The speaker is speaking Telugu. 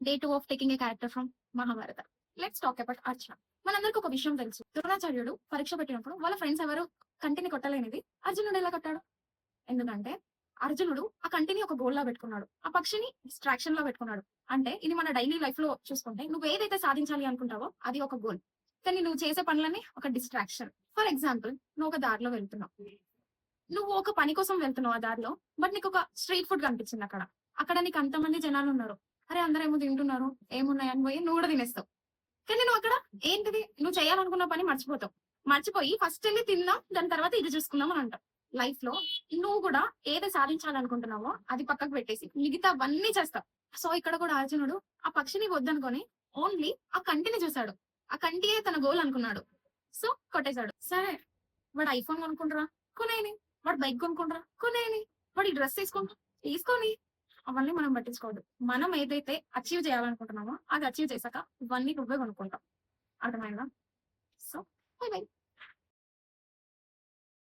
Day 2 of taking a character from Mahabharata. Let's talk about Arjuna. మనందరికి ఒక విషయం తెలుసు, ద్రోణాచార్యుడు పరీక్ష పెట్టినప్పుడు వాళ్ళ ఫ్రెండ్స్ ఎవరు కంటిని కొట్టలేనిది అర్జునుడు ఎలా కొట్టాడు? ఎందుకంటే అర్జునుడు ఆ కంటిని ఒక గోల్ లా పెట్టుకున్నాడు, ఆ పక్షిని డిస్ట్రాక్షన్ లా పెట్టుకున్నాడు. అంటే ఇది మన డైలీ లైఫ్ లో చూసుకుంటే నువ్వు ఏదైతే సాధించాలి అనుకుంటావో అది ఒక గోల్, కానీ నువ్వు చేసే పనులన్నీ ఒక డిస్ట్రాక్షన్. ఫర్ ఎగ్జాంపుల్, నువ్వు ఒక దారిలో వెళ్తున్నావు, నువ్వు ఒక పని కోసం వెళ్తున్నావు ఆ దారిలో, బట్ నీకు ఒక స్ట్రీట్ ఫుడ్ కనిపించింది అక్కడ. అక్కడ నీకు అంతమంది జనాలు ఉన్నారు, అరే అందరూ ఏమో తింటున్నారు, ఏమున్నాయని పోయి నువ్వు కూడా తినేస్తావు. కానీ నువ్వు అక్కడ ఏంటిది, నువ్వు చేయాలనుకున్న పని మర్చిపోతావు. మర్చిపోయి ఫస్ట్ వెళ్ళి తిందాం, దాని తర్వాత ఇది చూసుకుందాం అని అంటావు. లైఫ్ లో నువ్వు కూడా ఏది సాధించాలనుకుంటున్నావో అది పక్కకు పెట్టేసి మిగతా అవన్నీ చేస్తావు. సో ఇక్కడ కూడా అర్జునుడు ఆ పక్షిని వద్దనుకొని ఓన్లీ ఆ కంటిని చూశాడు. ఆ కంటియే తన గోల్ అనుకున్నాడు. సో కొట్టేశాడు. సరే, వాడు ఐఫోన్ కొనుక్కుంటారా, కొనేని. వాడు బైక్ కొనుక్కుంటారా, కొనేని. వాడు ఈ డ్రెస్ తీసుకొని అవన్నీ మనం పట్టించుకోవద్దు. మనం ఏదైతే అచీవ్ చేయాలనుకుంటున్నామో అది అచీవ్ చేశాక ఇవన్నీ నువ్వే కొనుక్కుంటావు.